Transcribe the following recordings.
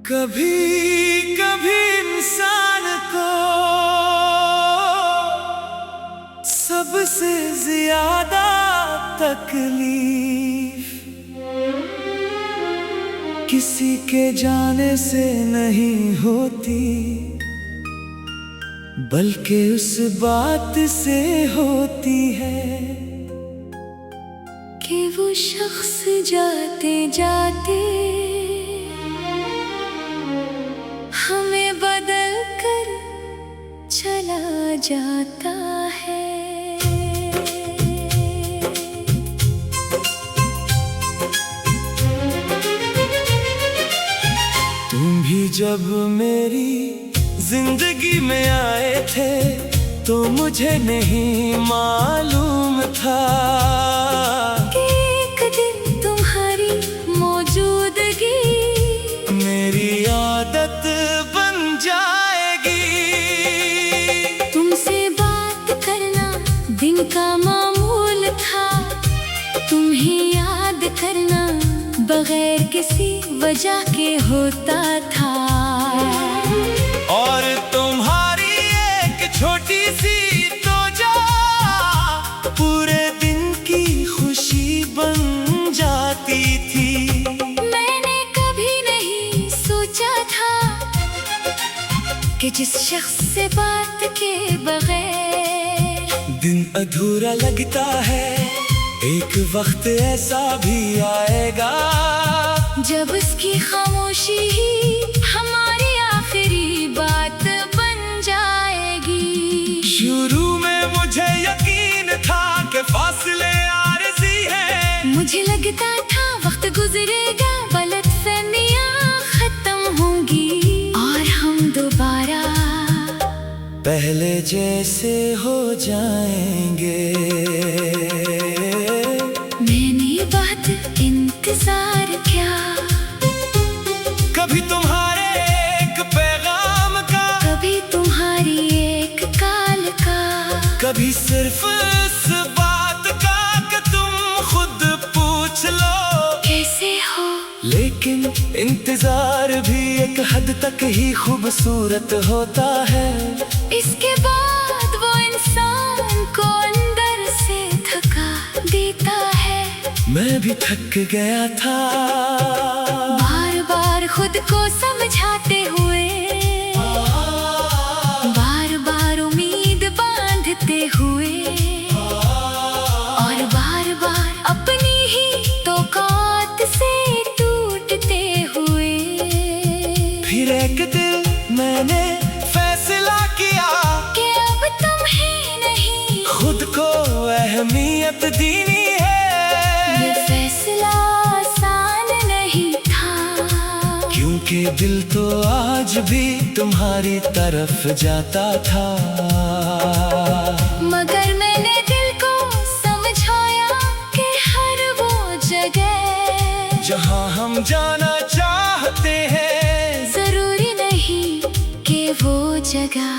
कभी कभी इंसान को सबसे ज्यादा तकलीफ किसी के जाने से नहीं होती, बल्कि उस बात से होती है कि वो शख्स जाते जाते हमें बदल कर चला जाता है। तुम भी जब मेरी जिंदगी में आए थे तो मुझे नहीं मालूम था कि एक दिन तुम्हारी मौजूदगी मेरी आदत बन जाएगी। तुमसे बात करना दिन का मामूल था, तुम्हें याद करना बगैर किसी वजह के होता था। और तुम्हारी एक छोटी सी तोजा पूरे दिन की खुशी बन जाती थी। मैंने कभी नहीं सोचा था कि जिस शख्स से बात के बगैर दिन अधूरा लगता है, एक वक्त ऐसा भी आएगा जब उसकी खामोशी ही हमारी आखिरी बात बन जाएगी। शुरू में मुझे यकीन था कि फासले आरज़ी है, मुझे लगता था वक्त गुजरेगा, गलतफहमियां खत्म होंगी और हम दोबारा पहले जैसे हो जाएंगे। मैंने बात इंतजार किया, कभी तुम्हारे एक पैगाम का, कभी तुम्हारी एक काल का, कभी सिर्फ इस बात का कि तुम खुद पूछ लो कैसे हो। लेकिन इंतजार भी एक हद तक ही खूबसूरत होता है। इसके बाद वो इंसान को अंदर से थका देता है। मैं भी थक गया था बार बार खुद को समझाते हुए, बार बार उम्मीद बांधते हुए और बार बार अपनी ही तौकात से टूटते हुए। फिर एक दिन मैंने फैसला किया कि अब तुम्हें नहीं खुद को अहमियत देनी है। ये फैसला आसान नहीं था, क्योंकि दिल तो आज भी तुम्हारी तरफ जाता था। मगर मैंने दिल को समझाया कि हर वो जगह जहाँ हम जाना चाहते हैं, जरूरी नहीं कि वो जगह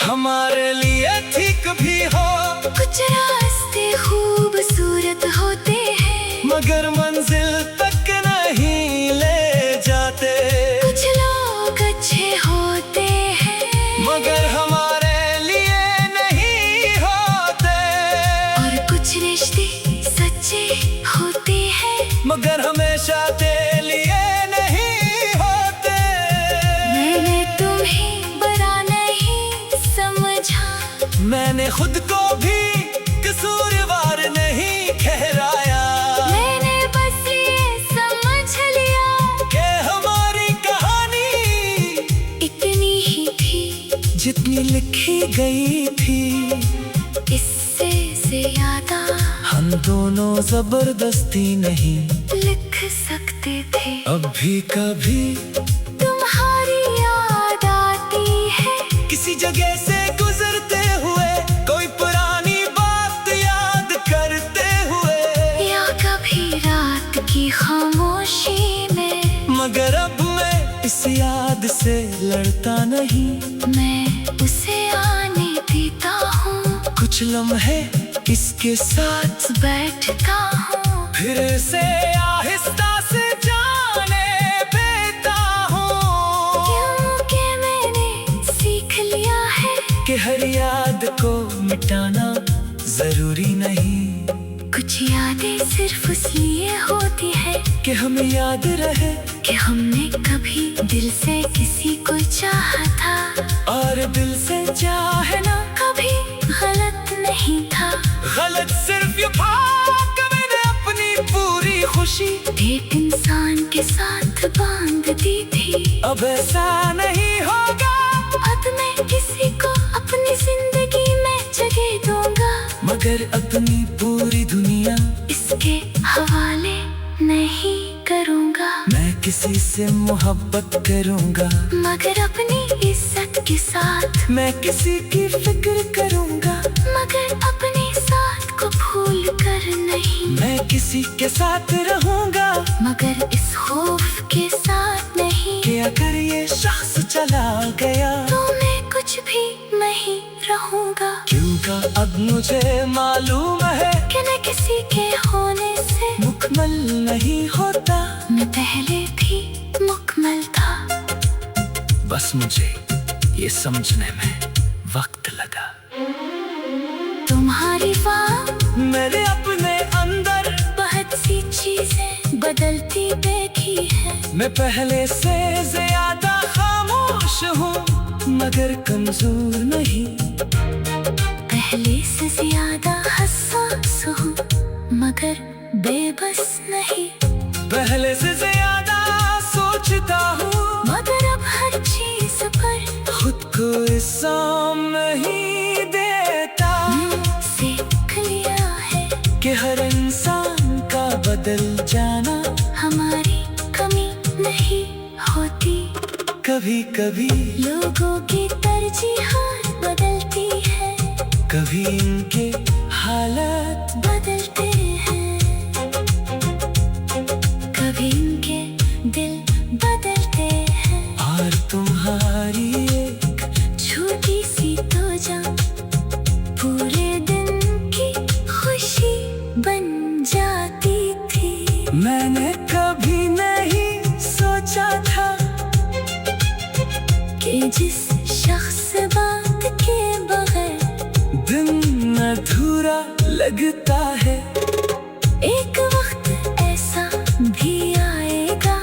हमारे लिए ठीक भी हो। कुछ रास्ते खूबसूरत होते हैं, मगर मंजिल तक नहीं ले जाते। कुछ लोग अच्छे होते हैं, मगर हमारे लिए नहीं होते। और कुछ रिश्ते सच्चे होते हैं, मगर हमेशा तेरे लिए नहीं होते। मैंने तुम्हें बुरा नहीं समझा, मैंने खुद को भी कसूरवार नहीं ठहराया। मैंने बस ये समझ लिया कि हमारी कहानी इतनी ही थी जितनी लिखी गई थी। इससे ज्यादा हम दोनों जबरदस्ती नहीं लिख सकते थे। अब भी कभी तुम्हारी याद आती है, किसी जगह से गुजरते हुए, कोई पुरानी बात याद करते हुए, या कभी रात की खामोशी में। मगर अब मैं इस याद से लड़ता नहीं, मैं उसे आने देता हूँ, कुछ लम्हे इसके साथ बैठता हूँ, फिर से आहिस्ता से जाने देता हूँ। मिटाना जरूरी नहीं। कुछ यादें सिर्फ इसलिए होती है कि हमें याद रहे कि हमने कभी दिल से किसी को चाहा था, और दिल से चाहना कभी गलत नहीं था। गलत सिर्फ ये था कि मैंने अपनी पूरी खुशी एक इंसान के साथ बांध दी थी। अब ऐसा नहीं होगा, अब मैं किसी को अपनी जिंदगी में जगह दूंगा, मगर अपनी पूरी दुनिया इसके हवाले नहीं करूंगा। मैं किसी से मोहब्बत करूंगा, मगर अपनी इज्जत के साथ। मैं किसी की फिक्र करूंगा, मगर अपने साथ को भूल कर नहीं। मैं किसी के साथ रहूंगा, मगर इस खौफ के साथ नहीं कि अगर ये शख्स चला गया तो मैं कुछ भी नहीं रहूंगा। क्योंकि अब मुझे मालूम है कि न किसी के होने से मुकम्मल नहीं होता। मैं पहले भी मुकम्मल था। बस मुझे ये समझने में वक्त लगा। तुम्हारी बात मेरे अपने अंदर बहुत सी चीजें बदलती देखी है। मैं पहले से ज्यादा खामोश हूँ, मगर कमजोर नहीं। पहले से ज्यादा हसास हूँ, मगर बेबस नहीं। पहले से ज्यादा सोचता हूँ, मगर अब हर चीज पर खुद को इल्जाम नहीं देता। सीख लिया है कि हर इंसान का बदल जाना हमारी कमी नहीं होती। कभी कभी लोगों की तरजीहात बदलती है, कभी इनके हालात बदलते हैं, कभी इनके दिल बदलते हैं। और तुम्हारी एक छोटी सी तो जान पूरे दिन की खुशी बन जाती थी। मैंने कभी नहीं सोचा था कि जिस शख्स से बात के बगैर दिन अधूरा लगता है। एक वक्त ऐसा भी आएगा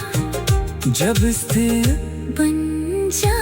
जब स्थिर बन जा